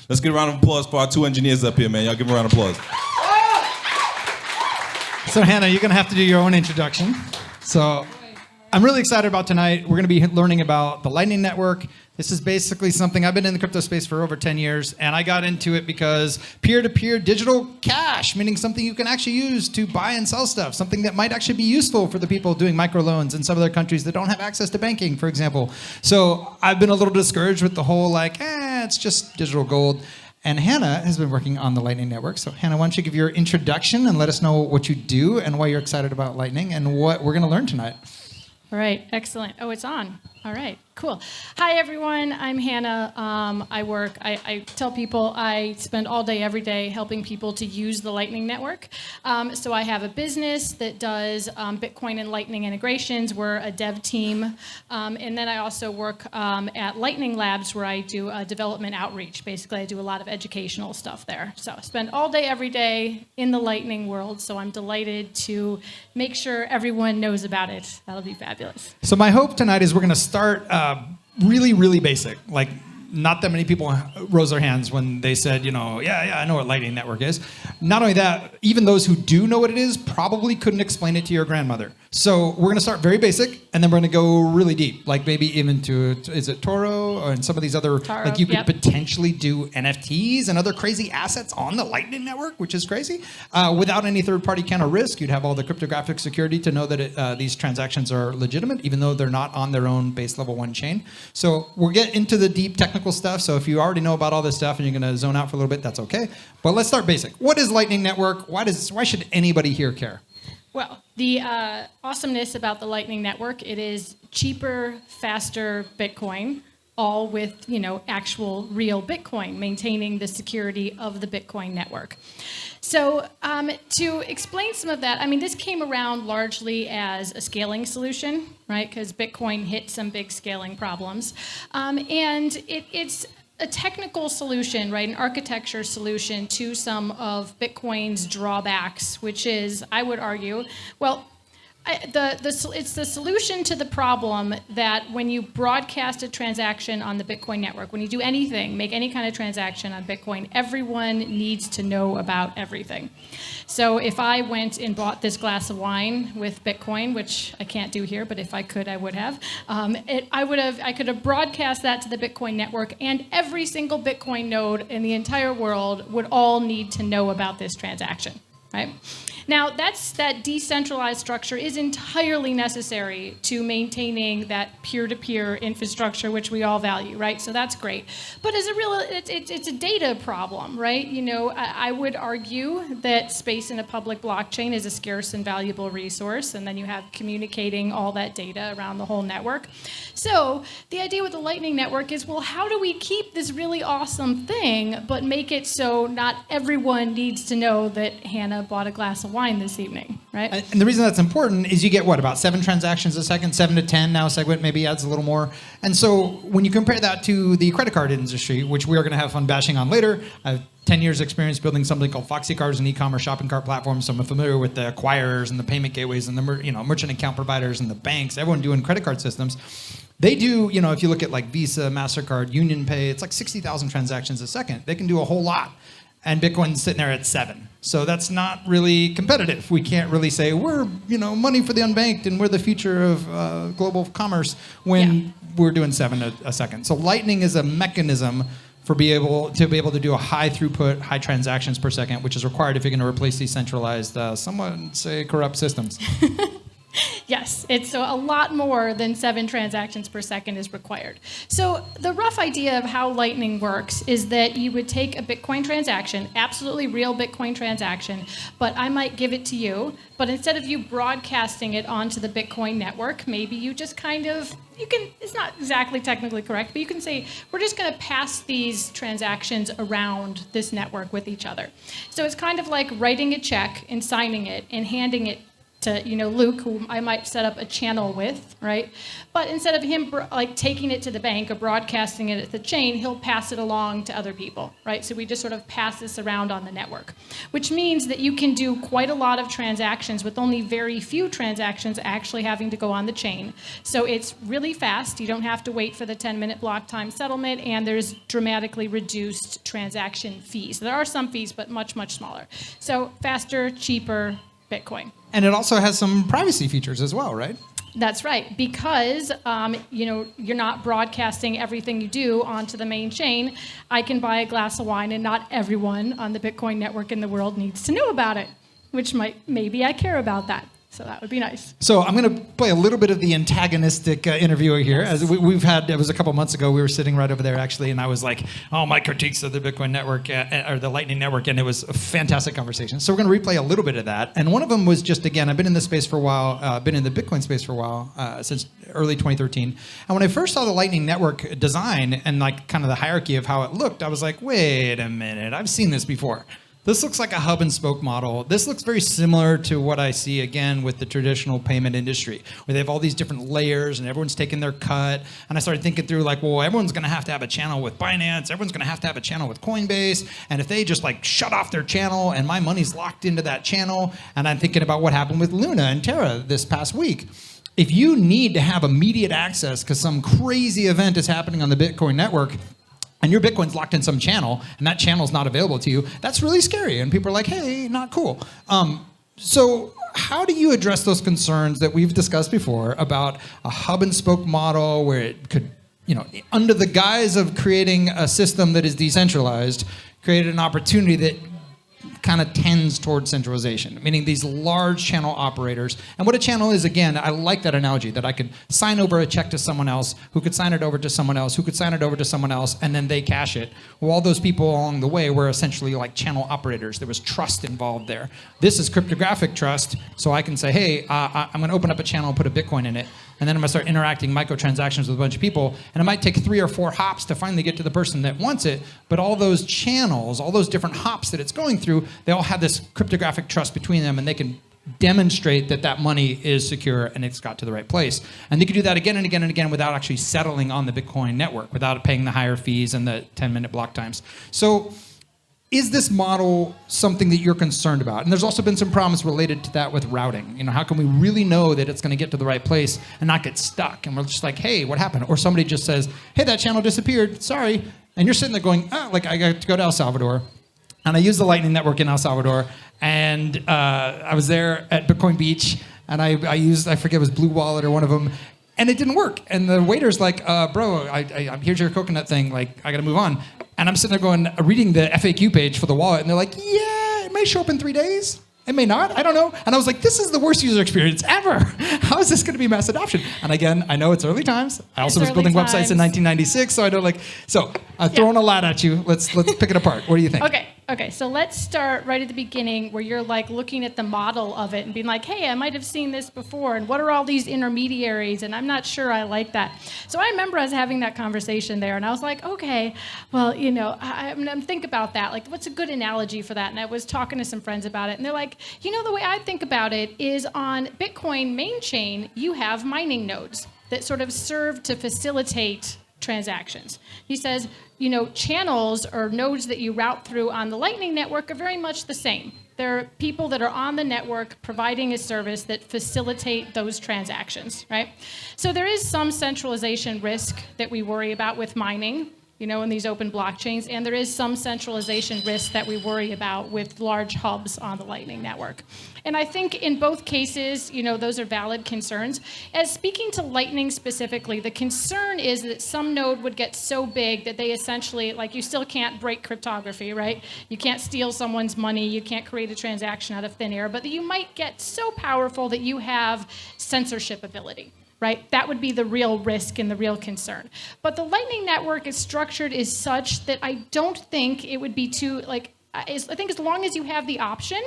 Let's get a round of applause for our two engineers up here, man. Y'all give them a round of applause. So Hannah, you're going to have to do your own introduction. So I'm really excited about tonight. We're going to be learning about the Lightning Network. This is basically something, I've been in the crypto space for over 10 years, and I got into it because peer-to-peer digital cash, meaning something you can actually use to buy and sell stuff, something that might actually be useful for the people doing microloans in some other countries that don't have access to banking, for example. So I've been a little discouraged with the whole it's just digital gold. And Hannah has been working on the Lightning Network. So Hannah, why don't you give your introduction and let us know what you do and why you're excited about Lightning and what we're going to learn tonight. All right, excellent. Oh, it's on. All right, cool. Hi, everyone. I'm Hannah. I tell people I spend all day, every day helping people to use the Lightning Network. So I have a business that does Bitcoin and Lightning integrations. We're a dev team. And then I also work at Lightning Labs where I do development outreach. Basically, I do a lot of educational stuff there. So I spend all day, every day in the Lightning world. So I'm delighted to make sure everyone knows about it. That'll be fabulous. So my hope tonight is we're going to start really, really basic. Like, not that many people rose their hands when they said, yeah, I know what Lightning Network is. Not only that, even those who do know what it is probably couldn't explain it to your grandmother. So we're going to start very basic, and then we're going to go really deep, like maybe even to, is it Toro or and some of these other, Taro, like you could potentially do NFTs and other crazy assets on the Lightning Network, which is crazy, without any third-party kind of risk. You'd have all the cryptographic security to know that these transactions are legitimate, even though they're not on their own base level 1 chain. So we'll get into the deep technical stuff. So if you already know about all this stuff and you're going to zone out for a little bit, that's okay. But let's start basic. What is Lightning Network? Why should anybody here care? Well, the awesomeness about the Lightning Network, it is cheaper, faster Bitcoin, all with, actual real Bitcoin, maintaining the security of the Bitcoin network. So to explain some of that, this came around largely as a scaling solution, right? Because Bitcoin hit some big scaling problems. And it's a technical solution, right? An architecture solution to some of Bitcoin's drawbacks, which is, I would argue, it's the solution to the problem that when you broadcast a transaction on the Bitcoin network, when you do anything, make any kind of transaction on Bitcoin, everyone needs to know about everything. So if I went and bought this glass of wine with Bitcoin, which I can't do here, but if I could, I would have. I could have broadcast that to the Bitcoin network, and every single Bitcoin node in the entire world would all need to know about this transaction, right? Now, that decentralized structure is entirely necessary to maintaining that peer-to-peer infrastructure, which we all value, right? So that's great. But it's a data problem, right? I would argue that space in a public blockchain is a scarce and valuable resource, and then you have communicating all that data around the whole network. So the idea with the Lightning Network is, well, how do we keep this really awesome thing, but make it so not everyone needs to know that Hannah bought a glass of wine this evening, right? And the reason that's important is you get, about 7 transactions a second, 7 to 10 now. Segwit maybe adds a little more. And so when you compare that to the credit card industry, which we are going to have fun bashing on later, I have 10 years experience building something called Foxy Cars, an e-commerce shopping cart platform. So I'm familiar with the acquirers and the payment gateways and the merchant account providers and the banks, everyone doing credit card systems. They do, if you look at like Visa, MasterCard, Union Pay, it's like 60,000 transactions a second. They can do a whole lot. And Bitcoin's sitting there at 7. So that's not really competitive. We can't really say we're, money for the unbanked and we're the future of global commerce when we're doing 7 a second. So Lightning is a mechanism for be able to do a high throughput, high transactions per second, which is required if you're going to replace decentralized, somewhat say corrupt systems. Yes, it's a lot more than 7 transactions per second is required. So the rough idea of how Lightning works is that you would take a Bitcoin transaction, absolutely real Bitcoin transaction, but I might give it to you, but instead of you broadcasting it onto the Bitcoin network, maybe you just it's not exactly technically correct, but you can say, we're just going to pass these transactions around this network with each other. So it's kind of like writing a check and signing it and handing it to, Luke, who I might set up a channel with, right? But instead of him taking it to the bank or broadcasting it at the chain, he'll pass it along to other people, right? So we just sort of pass this around on the network, which means that you can do quite a lot of transactions with only very few transactions actually having to go on the chain. So it's really fast. You don't have to wait for the 10-minute block time settlement, and there's dramatically reduced transaction fees. There are some fees, but much, much smaller. So faster, cheaper Bitcoin. And it also has some privacy features as well, right? That's right, because you're not broadcasting everything you do onto the main chain. I can buy a glass of wine, and not everyone on the Bitcoin network in the world needs to know about it, which maybe I care about that. So that would be nice. So I'm going to play a little bit of the antagonistic interviewer here. Yes. As we've had, it was a couple months ago, we were sitting right over there actually, and I was like, oh, my critiques of the Bitcoin network, or the Lightning Network, and it was a fantastic conversation. So we're going to replay a little bit of that. And one of them was just, again, I've been in this space for a while, been in the Bitcoin space for a while, since early 2013. And when I first saw the Lightning Network design and kind of the hierarchy of how it looked, I was like, wait a minute, I've seen this before. This looks like a hub and spoke model. This looks very similar to what I see, again, with the traditional payment industry, where they have all these different layers and everyone's taking their cut. And I started thinking through well, everyone's going to have a channel with Binance. Everyone's going to have a channel with Coinbase. And if they just shut off their channel and my money's locked into that channel, and I'm thinking about what happened with Luna and Terra this past week. If you need to have immediate access because some crazy event is happening on the Bitcoin network, and your Bitcoin's locked in some channel, and that channel's not available to you, that's really scary. And people are like, hey, not cool. So how do you address those concerns that we've discussed before about a hub and spoke model where it could, under the guise of creating a system that is decentralized, create an opportunity that kind of tends towards centralization, meaning these large channel operators. And what a channel is, again, I like that analogy, that I could sign over a check to someone else, who could sign it over to someone else, who could sign it over to someone else, and then they cash it. Well, all those people along the way were essentially like channel operators. There was trust involved there. This is cryptographic trust, so I can say, hey, I'm going to open up a channel and put a Bitcoin in it, and then I'm going to start interacting microtransactions with a bunch of people, and it might take 3 or 4 hops to finally get to the person that wants it, but all those channels, all those different hops that it's going through, they all have this cryptographic trust between them, and they can demonstrate that that money is secure and it's got to the right place. And they can do that again and again and again without actually settling on the Bitcoin network, without paying the higher fees and the 10-minute block times. So is this model something that you're concerned about? And there's also been some problems related to that with routing. How can we really know that it's going to get to the right place and not get stuck? And we're just like, hey, what happened? Or somebody just says, hey, that channel disappeared, sorry. And you're sitting there going, I got to go to El Salvador. And I used the Lightning Network in El Salvador, and I was there at Bitcoin Beach, and I used, I forget, it was Blue Wallet or one of them, and it didn't work. And the waiter's like, bro, here's your coconut thing, I got to move on. And I'm sitting there going, reading the FAQ page for the wallet, and they're like, yeah, it may show up in 3 days. It may not, I don't know. And I was like, this is the worst user experience ever. How is this going to be mass adoption? And again, I know it's early times. I also was building websites in 1996, so I know so I'm throwing a lot at you. Let's pick it apart. What do you think? Okay, so let's start right at the beginning where you're looking at the model of it and being like, hey, I might have seen this before, and what are all these intermediaries, and I'm not sure I like that. So I remember us having that conversation there, and I was like, okay, well, I'm think about that. What's a good analogy for that? And I was talking to some friends about it, and they're like, the way I think about it is on Bitcoin main chain, you have mining nodes that sort of serve to facilitate transactions. He says, channels or nodes that you route through on the Lightning Network are very much the same. They're people that are on the network providing a service that facilitate those transactions, right? So there is some centralization risk that we worry about with mining, in these open blockchains, and there is some centralization risk that we worry about with large hubs on the Lightning Network. And I think in both cases, those are valid concerns. As speaking to Lightning specifically, the concern is that some node would get so big that they essentially, you still can't break cryptography, right? You can't steal someone's money, you can't create a transaction out of thin air, but that you might get so powerful that you have censorship ability. Right? That would be the real risk and the real concern. But the Lightning Network is structured is such that I don't think it would be too, I think as long as you have the option,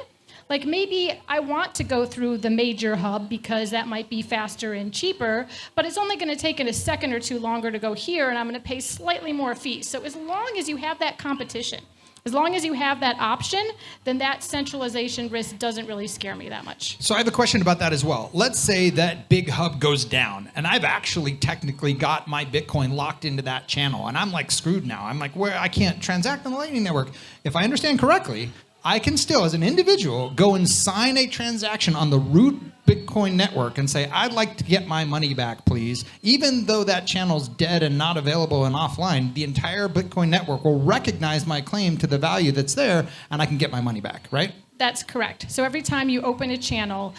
maybe I want to go through the major hub because that might be faster and cheaper, but it's only going to take a second or two longer to go here, and I'm going to pay slightly more fees. So as long as you have that competition, As long as you have that option, then that centralization risk doesn't really scare me that much. So I have a question about that as well. Let's say that big hub goes down, and I've actually technically got my Bitcoin locked into that channel, and I'm like screwed now. I'm like, where I can't transact on the Lightning Network. If I understand correctly, I can still, as an individual, go and sign a transaction on the root Bitcoin network and say, I'd like to get my money back, please. Even though that channel's dead and not available and offline, the entire Bitcoin network will recognize my claim to the value that's there, and I can get my money back, right? That's correct. So every time you open a channel,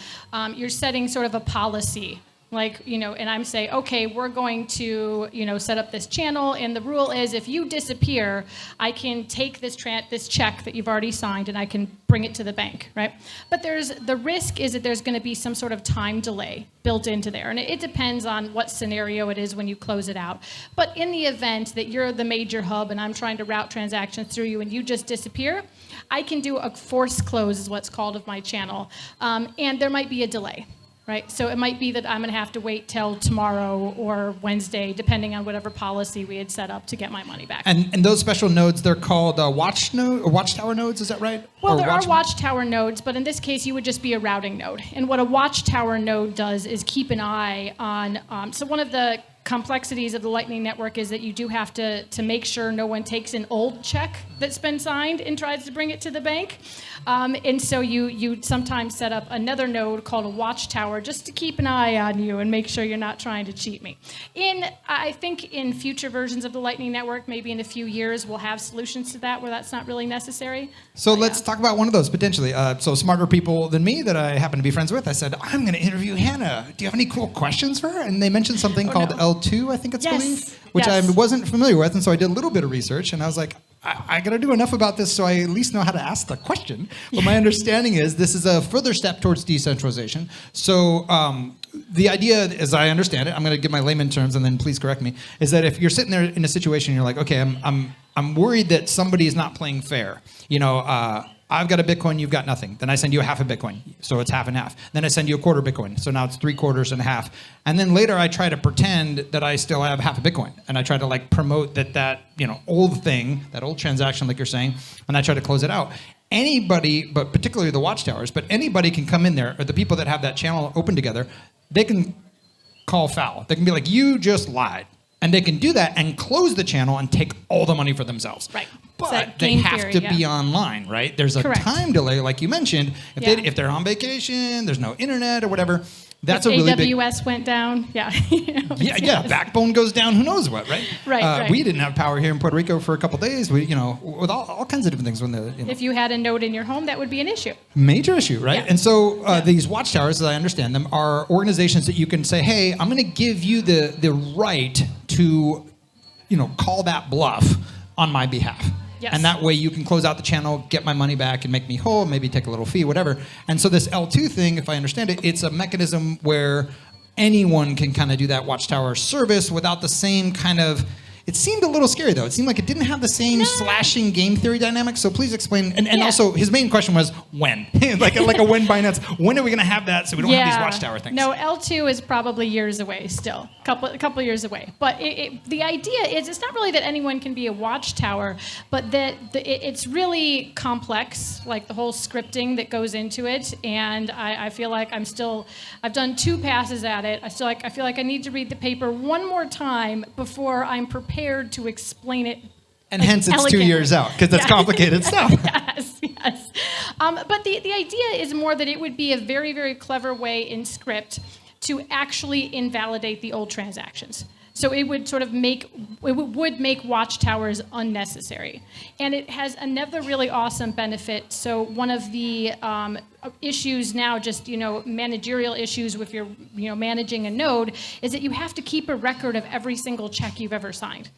you're setting sort of a policy. Like, and I'm saying, okay, we're going to, set up this channel, and the rule is if you disappear, I can take this check that you've already signed and I can bring it to the bank, right? But the risk is that there's going to be some sort of time delay built into there, and it depends on what scenario it is when you close it out. But in the event that you're the major hub and I'm trying to route transactions through you and you just disappear, I can do a force close, is what's called, of my channel, and there might be a delay. Right, so it might be that I'm going to have to wait till tomorrow or Wednesday, depending on whatever policy we had set up to get my money back. And those special nodes, they're called Watchtower nodes, is that right? Well, there are Watchtower nodes, but in this case, you would just be a routing node. And what a Watchtower node does is keep an eye on, so one of the complexities of the Lightning Network is that you do have to make sure no one takes an old check that's been signed and tries to bring it to the bank. And so you sometimes set up another node called a Watchtower just to keep an eye on you and make sure you're not trying to cheat me. I think in future versions of the Lightning Network, maybe in a few years, we'll have solutions to that where that's not really necessary. So let's talk about one of those potentially. So smarter people than me that I happen to be friends with, I said, I'm going to interview Hannah. Do you have any cool questions for her? And they mentioned something called L2, I think it's believed, which I wasn't familiar with. And so I did a little bit of research, and I was like, I got to do enough about this so I at least know how to ask the question. But my understanding is this is a further step towards decentralization. So the idea, as I understand it, I'm going to give my layman terms and then please correct me, is that if you're sitting there in a situation and you're like, okay, I'm worried that somebody is not playing fair. I've got a Bitcoin, you've got nothing. Then I send you a half a Bitcoin, so it's half and half. Then I send you a quarter Bitcoin, so now it's 3/4 and a half. And then later I try to pretend that I still have half a Bitcoin, and I try to promote that old thing, that old transaction, like you're saying, and I try to close it out. Anybody, but particularly the Watchtowers, but anybody can come in there, or the people that have that channel open together, they can call foul. They can be like, you just lied. And they can do that and close the channel and take all the money for themselves. Right. But they have to be online, right? There's a time delay, like you mentioned. If they're on vacation, there's no internet or whatever. That's a really big... AWS went down, Backbone goes down, who knows what, right? Right. We didn't have power here in Puerto Rico for a couple days, with all kinds of different things. If you had a node in your home, that would be an issue. Major issue, right? Yeah. And so these Watchtowers, as I understand them, are organizations that you can say, hey, I'm going to give you the right to, call that bluff on my behalf. Yes. And that way you can close out the channel, get my money back, and make me whole, maybe take a little fee, whatever. And so this L2 thing, if I understand it, it's a mechanism where anyone can kind of do that Watchtower service without the same kind of... It seemed a little scary, though. It seemed like it didn't have the same slashing game theory dynamics. So please explain. And also, his main question was, when? like a when Binance. When are we going to have that so we don't have these Watchtower things? No, L2 is probably years away still. A couple years away. But the idea is it's not really that anyone can be a Watchtower, but that it's really complex, like the whole scripting that goes into it. And I feel like I've done 2 passes at it. I feel like I need to read the paper one more time before I'm prepared to explain it. And hence it's elegantly. 2 years out, because that's complicated stuff. Yes. But the idea is more that it would be a very, very clever way in script to actually invalidate the old transactions. So it would sort of make Watchtowers unnecessary. And it has another really awesome benefit. So one of the issues now, just managerial issues with your managing a node, is that you have to keep a record of every single check you've ever signed.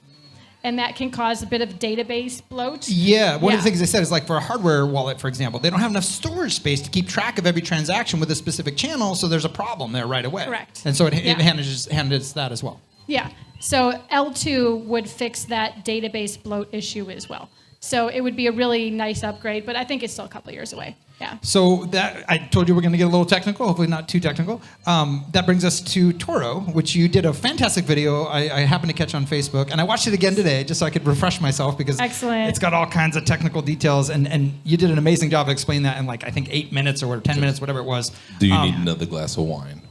And that can cause a bit of database bloat. Yeah, one of the things they said is for a hardware wallet, for example, they don't have enough storage space to keep track of every transaction with a specific channel, so there's a problem there right away. Correct. And so it handles that as well. Yeah, so L2 would fix that database bloat issue as well. So it would be a really nice upgrade, but I think it's still a couple of years away. Yeah. So that I told you we're going to get a little technical, hopefully not too technical. That brings us to Toro, which you did a fantastic video I happened to catch on Facebook, and I watched it again today just so I could refresh myself because Excellent. It's got all kinds of technical details, and you did an amazing job of explaining that in like I think 8 minutes or 10 minutes, whatever it was. Do you need another glass of wine?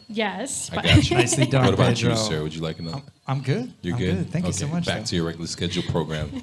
Yes. I got you. Nicely done, What about Pedro. you, sir? Would you like another? I'm good. You're I'm good? Thank you so much. Back though. to your regularly scheduled program.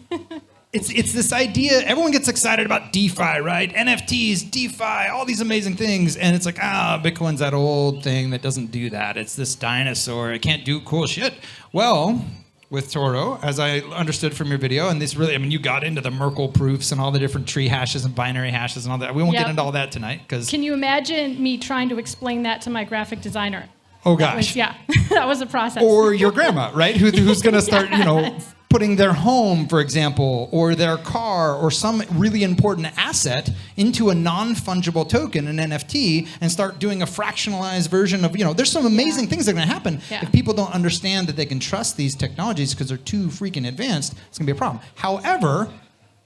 It's this idea, everyone gets excited about DeFi, right? NFTs, DeFi, all these amazing things. And it's like, Bitcoin's that old thing that doesn't do that. It's this dinosaur. It can't do cool shit. Well, with Toro, as I understood from your video, and this really, I mean, you got into the Merkel proofs and all the different tree hashes and binary hashes and all that. We won't Yep. get into all that tonight because... Can you imagine me trying to explain that to my graphic designer? Oh, That gosh. was, yeah, that was a process. Or your grandma, right? Who's going to start, putting their home, for example, or their car, or some really important asset into a non-fungible token, an NFT, and start doing a fractionalized version of, there's some amazing things that are going to happen. Yeah. If people don't understand that they can trust these technologies because they're too freaking advanced, it's going to be a problem. However,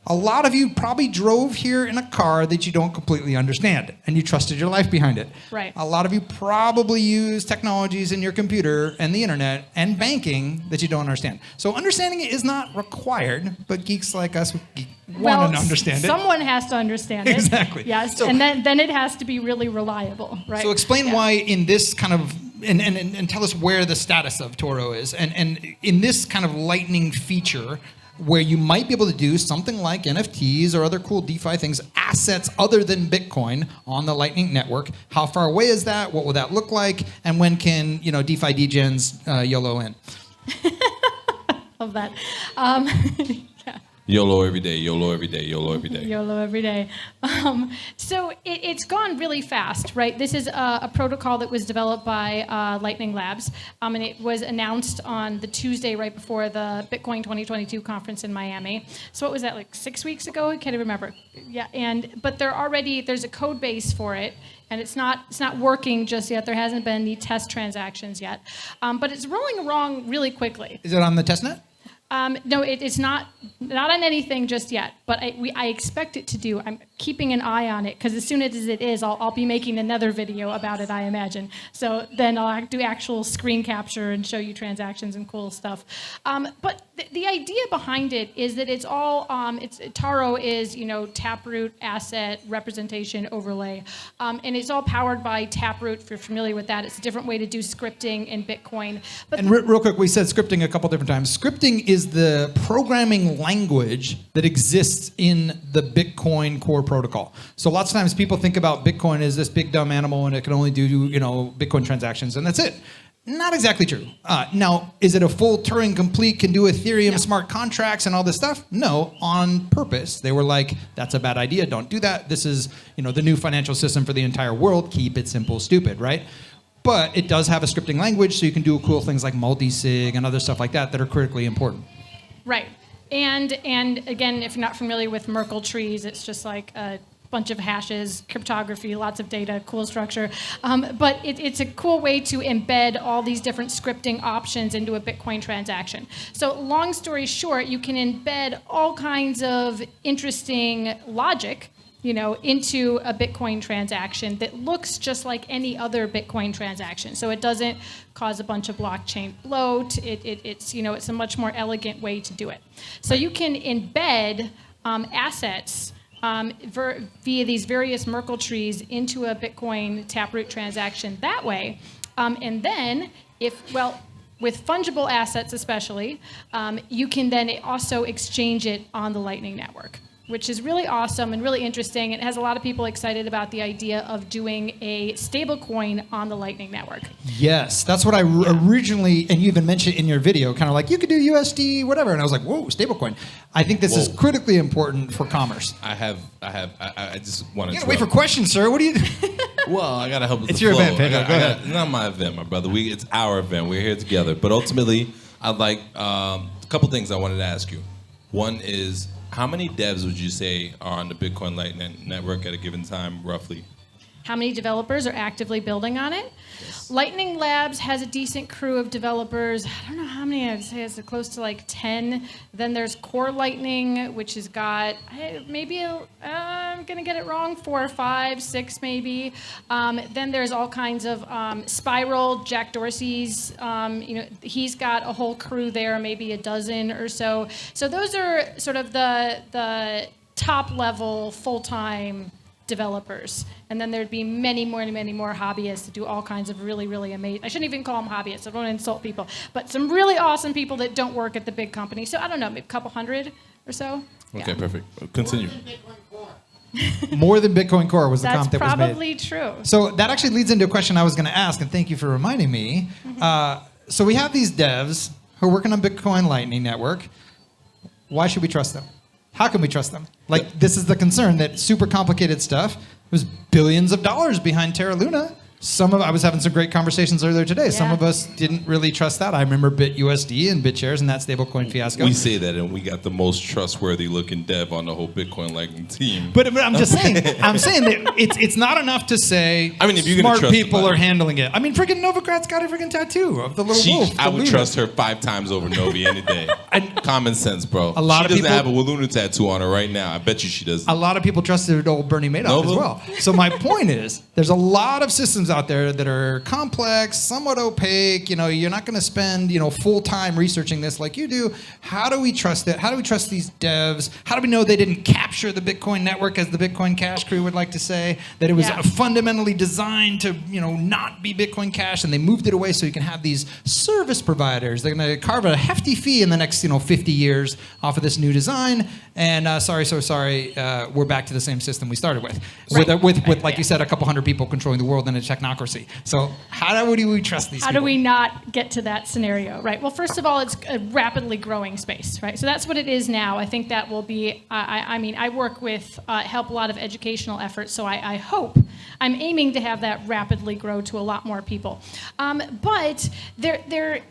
a lot of you probably drove here in a car that you don't completely understand, and you trusted your life behind it. Right. A lot of you probably use technologies in your computer and the internet and banking that you don't understand. So understanding it is not required, but geeks like us want to understand it. Someone has to understand it. Exactly. Yes, So- and then it has to be really reliable, right? So explain Yeah. why in this kind of, and tell us where the status of Toro is. And in this kind of lightning feature, where you might be able to do something like NFTs or other cool DeFi things, assets other than Bitcoin on the Lightning Network. How far away is that? What will that look like? And when can, DeFi degens YOLO in? Of that. YOLO every day, YOLO every day, YOLO every day. YOLO every day. So it's gone really fast, right? This is a protocol that was developed by Lightning Labs, and it was announced on the Tuesday right before the Bitcoin 2022 conference in Miami. So what was that, like 6 weeks ago? I can't even remember. Yeah, but there's a code base for it, and it's not working just yet. There hasn't been any test transactions yet, but it's rolling along really quickly. Is it on the testnet? No, it's not on anything just yet, but I expect it to do. I'm keeping an eye on it because as soon as it is, I'll be making another video about it, I imagine. So then I'll do actual screen capture and show you transactions and cool stuff. But the idea behind it is that it's all, Taro is, Taproot asset representation overlay. And it's all powered by Taproot, if you're familiar with that. It's a different way to do scripting in Bitcoin. But And real quick, we said scripting a couple different times. Scripting is the programming language that exists in the Bitcoin core protocol. So lots of times people think about Bitcoin as this big dumb animal and it can only do, Bitcoin transactions and that's it. Not exactly true. Now, is it a full Turing complete, can do Ethereum smart contracts and all this stuff? No, on purpose. They were like, that's a bad idea, don't do that. This is, the new financial system for the entire world. Keep it simple, stupid, right? But it does have a scripting language, so you can do cool things like multi-sig and other stuff like that are critically important. Right. And again, if you're not familiar with Merkel Trees, it's just like a bunch of hashes, cryptography, lots of data, cool structure. But it's a cool way to embed all these different scripting options into a Bitcoin transaction. So long story short, you can embed all kinds of interesting logic into a Bitcoin transaction that looks just like any other Bitcoin transaction. So it doesn't cause a bunch of blockchain bloat. It's a much more elegant way to do it. So you can embed assets via these various Merkel trees into a Bitcoin Taproot transaction that way. And then with fungible assets especially, you can then also exchange it on the Lightning Network, which is really awesome and really interesting. It has a lot of people excited about the idea of doing a stablecoin on the Lightning Network. Yes, that's what I originally, and you even mentioned in your video, kind of like, you could do USD, whatever. And I was like, whoa, stablecoin. I think this is critically important for commerce. I just want to. You gotta wait for questions, sir. What do you... Well, I gotta help with It's the your flow. event, Pedro. Go ahead. It's not my event, my brother. It's our event. We're here together. But ultimately, I'd like a couple things I wanted to ask you. One is, how many devs would you say are on the Bitcoin Lightning Network at a given time, roughly? How many developers are actively building on it? Yes. Lightning Labs has a decent crew of developers. I don't know how many. I'd say it's close to like 10. Then there's Core Lightning, which has got maybe I'm gonna get it wrong, 4 or 5, 6 maybe. Then there's all kinds of Spiral. Jack Dorsey's, he's got a whole crew there, maybe a dozen or so. So those are sort of the top level full-time developers, and then there'd be many more hobbyists that do all kinds of really, really amazing. I shouldn't even call them hobbyists. I don't want to insult people, but some really awesome people that don't work at the big company. So I don't know, maybe a couple hundred or so. Okay, yeah. Perfect. Continue. More than Bitcoin Core was the That's comp that was made. That's probably true. So that actually leads into a question I was going to ask, and thank you for reminding me. So we have these devs who are working on Bitcoin Lightning Network. Why should we trust them? How can we trust them? Like, this is the concern, that super complicated stuff. There's billions of dollars behind Terra Luna. I was having some great conversations earlier today. Yeah. Some of us didn't really trust that. I remember BitUSD and BitShares and that stablecoin fiasco. We say that, and we got the most trustworthy looking dev on the whole Bitcoin Lightning team. But I'm just saying, that it's not enough to say, I mean, if you're smart people are handling it. I mean, freaking Novograt's got a freaking tattoo of the little wolf. I would trust her 5 times over Novi any day. Common sense, bro. A lot she of doesn't people have a Luna tattoo on her right now. I bet you she doesn't. A lot of people trusted old Bernie Madoff as well. So my point is, there's a lot of systems out there that are complex, somewhat opaque. You're not going to spend, full time researching this like you do. How do we trust it? How do we trust these devs? How do we know they didn't capture the Bitcoin network, as the Bitcoin Cash crew would like to say? That it was fundamentally designed to, not be Bitcoin Cash, and they moved it away so you can have these service providers. They're going to carve a hefty fee in the next, 50 years off of this new design. And sorry, we're back to the same system we started with. Right. With like you said, a couple hundred people controlling the world in a technocracy. So how do we trust these people? How do we not get to that scenario, right? Well, first of all, it's a rapidly growing space, right? So that's what it is now. I think that will be, I work with, help a lot of educational efforts, so I hope, I'm aiming to have that rapidly grow to a lot more people. But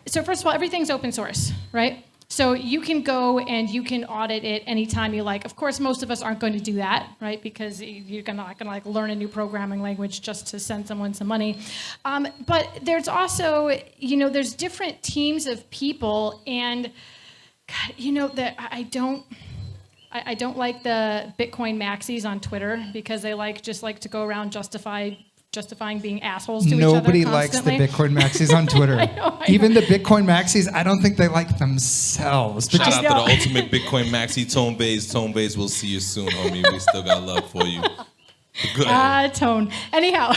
so first of all, everything's open source, right? So you can go and you can audit it anytime you like. Of course, most of us aren't going to do that, right? Because you're not going to learn a new programming language just to send someone some money. But there's also, there's different teams of people, and God, that I don't like the Bitcoin maxis on Twitter, because they just like to go around justifying being assholes to each other constantly. Nobody likes the Bitcoin maxis on Twitter. I know. Even the Bitcoin maxis, I don't think they like themselves. Shout out to the ultimate Bitcoin maxi, Tone Bays. We'll see you soon, homie. We still got love for you. Tone. Anyhow,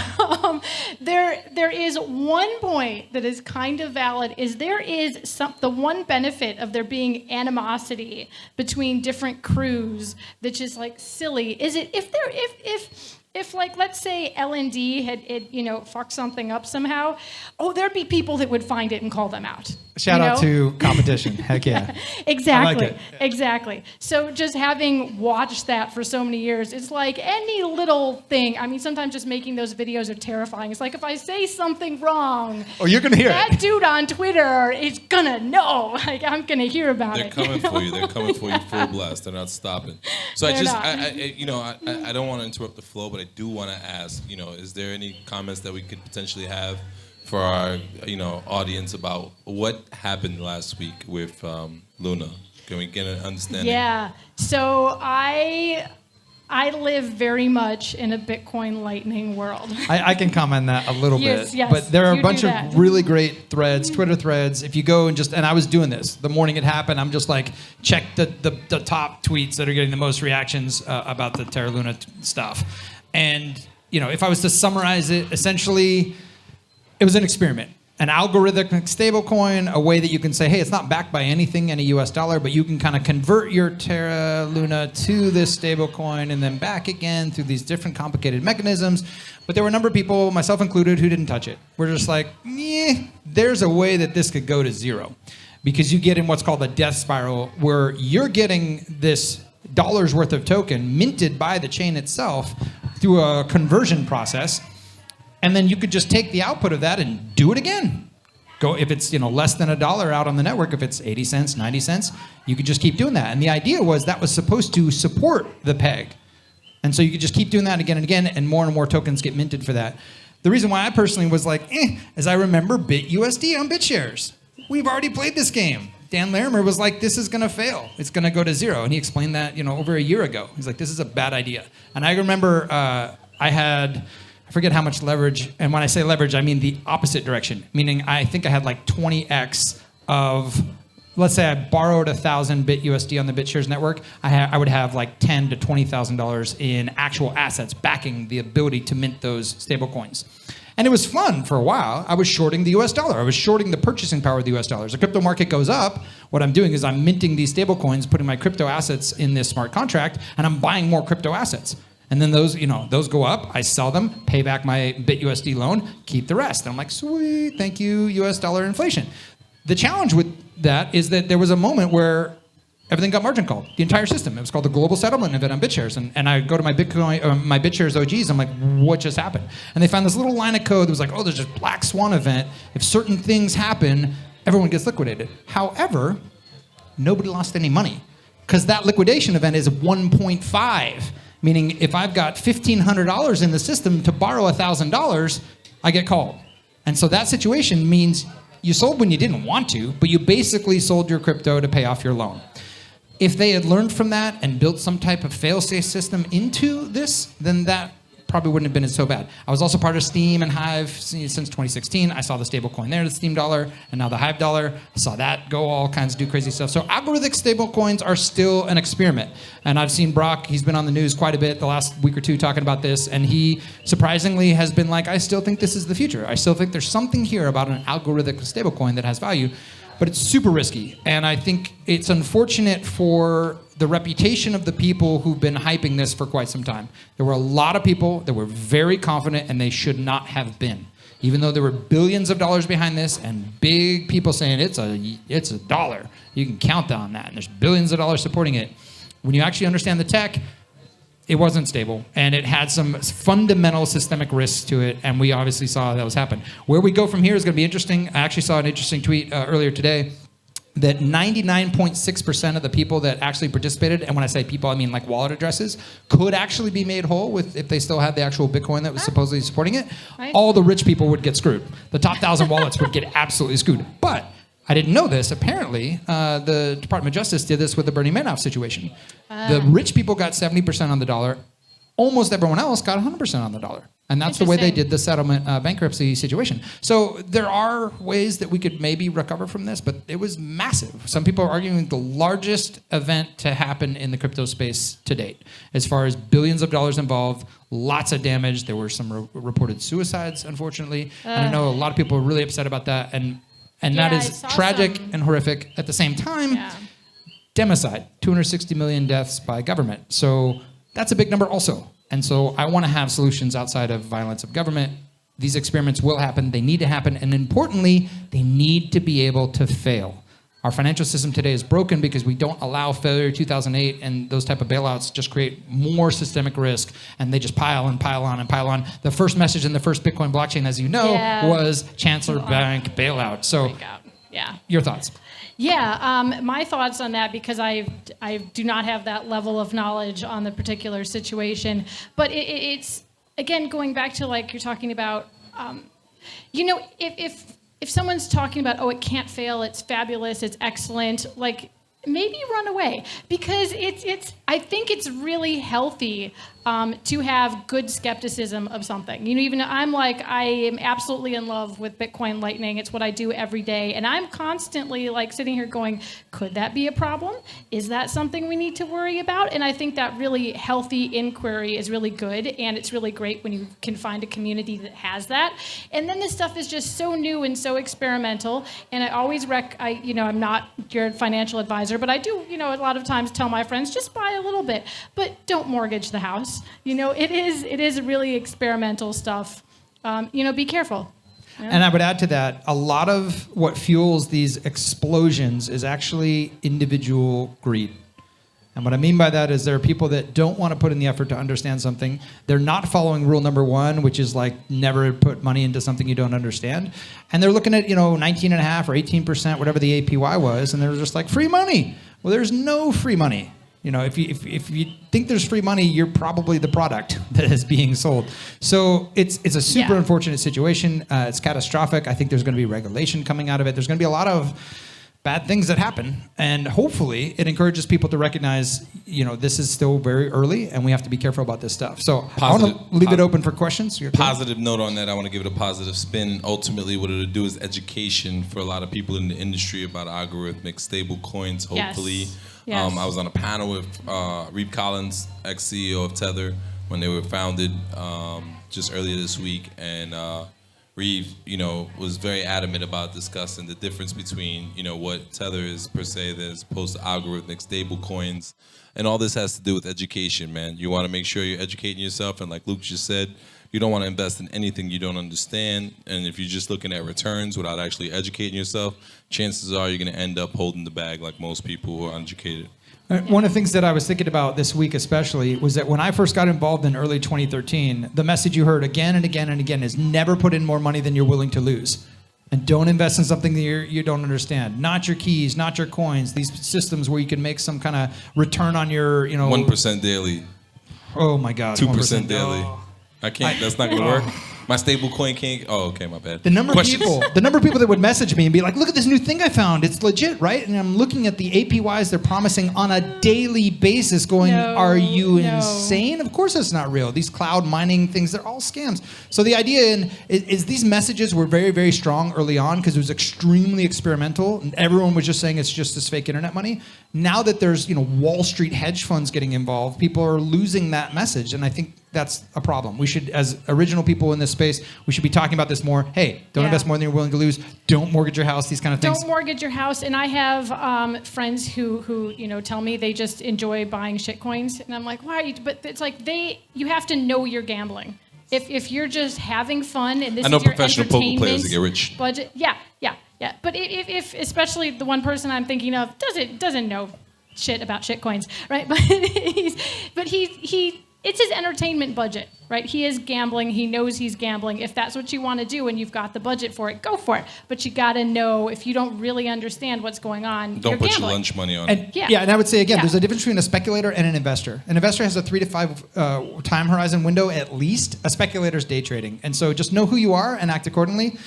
there is one point that is kind of valid. There is the one benefit of there being animosity between different crews that's just silly. Is it if let's say L&D had fucked something up somehow, there'd be people that would find it and call them out. Shout out to competition. Heck yeah. Exactly. I like it. Exactly. So just having watched that for so many years, it's like any little thing. I mean, sometimes just making those videos are terrifying. It's like, if I say something wrong, you're gonna hear that dude on Twitter is gonna know. I'm gonna hear about it. They're coming for you. They're coming for you full blast. They're not stopping. So I don't want to interrupt the flow, but I do want to ask, is there any comments that we could potentially have for our, audience about what happened last week with Luna? Can we get an understanding? Yeah. So I live very much in a Bitcoin Lightning world. I can comment that a little bit. Yes, but there are a bunch of really great threads, Twitter threads. If you go and I was doing this the morning it happened, I'm just check the top tweets that are getting the most reactions about the Terra Luna stuff. And, if I was to summarize it, essentially, it was an experiment. An algorithmic stablecoin, a way that you can say, hey, it's not backed by anything, any US dollar, but you can kind of convert your Terra Luna to this stablecoin and then back again through these different complicated mechanisms. But there were a number of people, myself included, who didn't touch it. We're just there's a way that this could go to zero. Because you get in what's called a death spiral, where you're getting this dollars worth of token minted by the chain itself through a conversion process. And then you could just take the output of that and do it again. Go if it's less than $1 out on the network, if it's 80 cents, 90 cents, you could just keep doing that. And the idea was that was supposed to support the peg. And so you could just keep doing that again and again, and more tokens get minted for that. The reason why I personally was like, is I remember BitUSD on BitShares. We've already played this game. Dan Larimer was like, this is going to fail. It's going to go to zero. And he explained that, over a year ago. He's like, this is a bad idea. And I remember I forget how much leverage. And when I say leverage, I mean the opposite direction. Meaning I think I had like 20x of, let's say I borrowed 1,000 BitUSD on the BitShares network. I would have like $10,000 to $20,000 in actual assets backing the ability to mint those stablecoins. And it was fun for a while. I was shorting the US dollar. I was shorting the purchasing power of the US dollar. As the crypto market goes up, what I'm doing is I'm minting these stable coins, putting my crypto assets in this smart contract, and I'm buying more crypto assets. And then those go up, I sell them, pay back my BitUSD loan, keep the rest. And I'm like, sweet, thank you, US dollar inflation. The challenge with that is that there was a moment where everything got margin called, the entire system. It was called the global settlement event on BitShares. And I go to my my BitShares OGs, I'm like, what just happened? And they found this little line of code that was like, oh, there's this black swan event. If certain things happen, everyone gets liquidated. However, nobody lost any money because that liquidation event is 1.5, meaning if I've got $1,500 in the system to borrow $1,000, I get called. And so that situation means you sold when you didn't want to, but you basically sold your crypto to pay off your loan. If they had learned from that and built some type of fail-safe system into this, then that probably wouldn't have been so bad. I was also part of Steem and Hive since 2016. I saw the stable coin there, the Steem dollar, and now the Hive dollar. I saw that go all kinds of do crazy stuff. So algorithmic stable coins are still an experiment. And I've seen Brock, he's been on the news quite a bit the last week or two talking about this, and he surprisingly has been like, I still think this is the future. I still think there's something here about an algorithmic stable coin that has value, but it's super risky. And I think it's unfortunate for the reputation of the people who've been hyping this for quite some time. There were a lot of people that were very confident, and they should not have been. Even though there were billions of dollars behind this and big people saying it's a dollar. You can count on that, and there's billions of dollars supporting it. When you actually understand the tech, it wasn't stable, and it had some fundamental systemic risks to it, and we obviously saw that was happen. Where we go from here is going to be interesting. I actually saw an interesting tweet earlier today that 99.6% of the people that actually participated, and when I say people, I mean like wallet addresses, could actually be made whole if they still had the actual Bitcoin that was supposedly supporting it. Right. All the rich people would get screwed. The top 1,000 wallets would get absolutely screwed. But I didn't know this. Apparently, the Department of Justice did this with the Bernie Madoff situation. The rich people got 70% on the dollar. Almost everyone else got 100% on the dollar. And that's the way they did the settlement bankruptcy situation. So there are ways that we could maybe recover from this, but it was massive. Some people are arguing the largest event to happen in the crypto space to date. As far as billions of dollars involved, lots of damage. There were some reported suicides, unfortunately. And I know a lot of people are really upset about that. And that is tragic and horrific. At the same time, democide, 260 million deaths by government. So that's a big number also. And so I want to have solutions outside of violence of government. These experiments will happen. They need to happen. And importantly, they need to be able to fail. Our financial system today is broken because we don't allow failure. 2008 and those type of bailouts just create more systemic risk, and they just pile and pile on and pile on. The first message in the first Bitcoin blockchain, as you know, was Chancellor Bank bailout. So your thoughts? Yeah, my thoughts on that, because I do not have that level of knowledge on the particular situation. But it's, again, going back to like you're talking about, if someone's talking about, oh, it can't fail, it's fabulous, it's excellent, like maybe run away, because I think it's really healthy to have good skepticism of something. Even I am absolutely in love with Bitcoin Lightning. It's what I do every day, and I'm constantly like sitting here going, could that be a problem? Is that something we need to worry about? And I think that really healthy inquiry is really good, and it's really great when you can find a community that has that. And then this stuff is just so new and so experimental, and I always I'm not your financial advisor, but I do, a lot of times tell my friends, just buy a little bit, but don't mortgage the house. It is really experimental stuff. Be careful. And I would add to that, a lot of what fuels these explosions is actually individual greed. And what I mean by that is there are people that don't want to put in the effort to understand something. They're not following rule number 1, which is like never put money into something you don't understand. And they're looking at, 19.5% or 18%, whatever the APY was, and they're just like, free money. Well, there's no free money. if you think there's free money, you're probably the product that is being sold. So it's a super unfortunate situation. It's catastrophic. I think there's going to be regulation coming out of it. There's going to be a lot of bad things that happen, and hopefully it encourages people to recognize, this is still very early, and we have to be careful about this stuff. So I want to leave it open for questions. Positive note on that. I want to give it a positive spin. Ultimately, what it'll do is education for a lot of people in the industry about algorithmic stable coins. Hopefully, Yes. I was on a panel with Reeb Collins, ex-CEO of Tether, when they were founded just earlier this week, and Reeve, was very adamant about discussing the difference between, what Tether is per se as opposed to algorithmic stable coins. And all this has to do with education, man. You want to make sure you're educating yourself. And like Luke just said, you don't want to invest in anything you don't understand. And if you're just looking at returns without actually educating yourself, chances are you're going to end up holding the bag like most people who are uneducated. One of the things that I was thinking about this week especially was that when I first got involved in early 2013, the message you heard again and again and again is never put in more money than you're willing to lose. And don't invest in something that you don't understand. Not your keys, not your coins, these systems where you can make some kind of return on your, 1% daily. Oh my God. 2% daily. I can't, that's not going to work. My stable coin can't. Oh, okay, my bad. The number of people that would message me and be like, "Look at this new thing I found. It's legit, right?" And I'm looking at the APYs they're promising on a daily basis, going, "Are you insane? Of course it's not real. These cloud mining things, they're all scams." So the idea is these messages were very, very strong early on because it was extremely experimental, and everyone was just saying it's just this fake internet money. Now that there's Wall Street hedge funds getting involved, people are losing that message, and I think that's a problem. We should, as original people in this space, we should be talking about this more. Hey, don't invest more than you're willing to lose. Don't mortgage your house. These kind of things. Don't mortgage your house. And I have friends who tell me they just enjoy buying shit coins, and I'm like, why? Are you? But it's like you have to know you're gambling. If you're just having fun and this is your professional poker players that get rich. Budget, yeah. But if especially the one person I'm thinking of doesn't know shit about shit coins, right? But he it's his entertainment budget, right? He is gambling. He knows he's gambling. If that's what you want to do and you've got the budget for it, go for it. But you got to know if you don't really understand what's going on, don't you're put gambling. your lunch money on it. And, and I would say, again, there's a difference between a speculator and an investor. An investor has a 3 to 5 time horizon window at least. A speculator's day trading. And so just know who you are and act accordingly.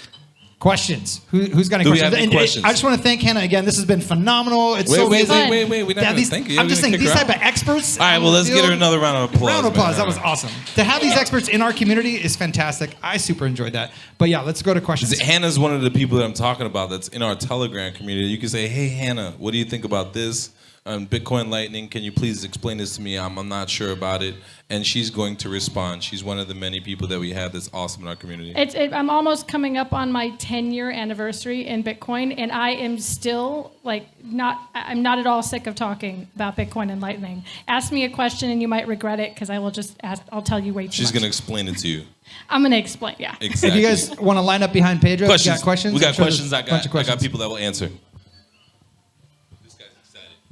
Questions? Who's got any questions? We have any questions? I just want to thank Hannah again. This has been phenomenal. It's so amazing. Wait. We're not gonna thank you. I'm just saying, these type of experts. All right, well, let's get her another round of applause. Round of applause. That was awesome. To have these experts in our community is fantastic. I super enjoyed that. But yeah, let's go to questions. Hannah's one of the people that I'm talking about that's in our Telegram community. You can say, hey, Hannah, what do you think about this? Bitcoin Lightning, can you please explain this to me? I'm not sure about it. And she's going to respond. She's one of the many people that we have that's awesome in our community. I'm almost coming up on my 10-year anniversary in Bitcoin, and I am still I'm not at all sick of talking about Bitcoin and Lightning. Ask me a question and you might regret it because I'll tell you way too much. She's going to explain it to you. I'm going to explain, yeah. If Exactly. you guys want to line up behind Pedro, you got questions? We got questions. I got questions. people that will answer.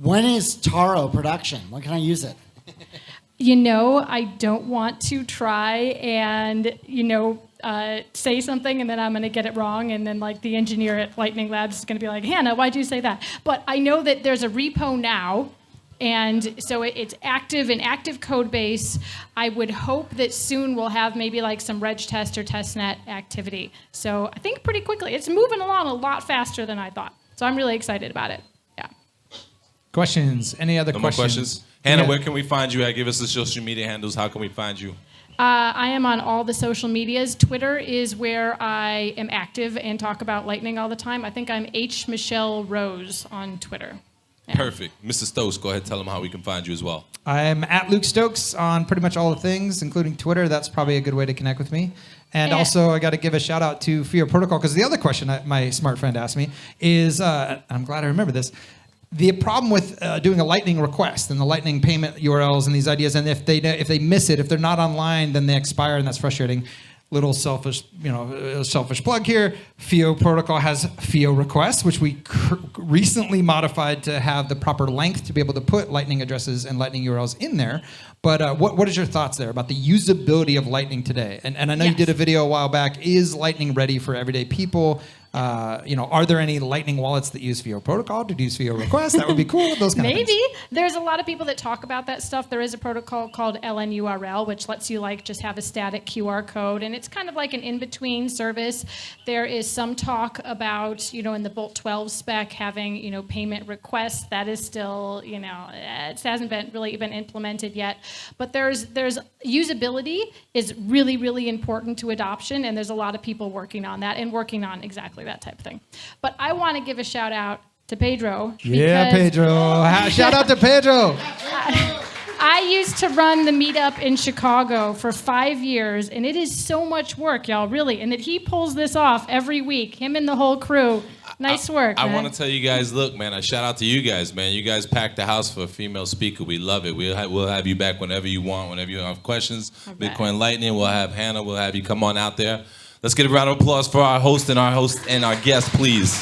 When is Taro production? When can I use it? I don't want to try and, say something and then I'm going to get it wrong. And then the engineer at Lightning Labs is going to be like, Hannah, why'd you say that? But I know that there's a repo now. And so it's active in active code base. I would hope that soon we'll have maybe some reg test or testnet activity. So I think pretty quickly. It's moving along a lot faster than I thought. So I'm really excited about it. Questions? Any other questions? More questions? Hannah, where can we find you at? Give us the social media handles. How can we find you? I am on all the social medias. Twitter is where I am active and talk about Lightning all the time. I think I'm H. Michelle Rose on Twitter. Yeah. Perfect. Mr. Stokes, go ahead and tell them how we can find you as well. I'm at Luke Stokes on pretty much all the things, including Twitter. That's probably a good way to connect with me. And also, I got to give a shout out to FIO Protocol, because the other question my smart friend asked me is, I'm glad I remember this, the problem with doing a Lightning request and the Lightning payment URLs and these ideas, and if they miss it, if they're not online, then they expire, and that's frustrating. Little selfish plug here. FIO Protocol has FIO requests, which we recently modified to have the proper length to be able to put Lightning addresses and Lightning URLs in there. But what is your thoughts there about the usability of Lightning today? And I know you did a video a while back. Is Lightning ready for everyday people? Are there any Lightning wallets that use VO protocol to use VO requests? That would be cool. Those kind of things. Maybe. There's a lot of people that talk about that stuff. There is a protocol called LNURL, which lets you just have a static QR code, and it's kind of like an in-between service. There is some talk about, in the Bolt 12 spec having, payment requests. That is still, it hasn't really been implemented yet. But there's usability is really, really important to adoption, and there's a lot of people working on that and working on exactly that type of thing. But I want to give a shout out to Pedro. Yeah, Pedro. Shout out to Pedro. I used to run the meetup in Chicago for 5 years, and it is so much work, y'all, really. And that he pulls this off every week, him and the whole crew. Nice work, I man. want to tell you guys, look, man, I shout out to you guys, man. You guys packed the house for a female speaker. We love it. We'll have you back whenever you want, whenever you have questions. Okay. Bitcoin Lightning, we'll have Hannah. We'll have you come on out there. Let's get a round of applause for our host and our guest, please.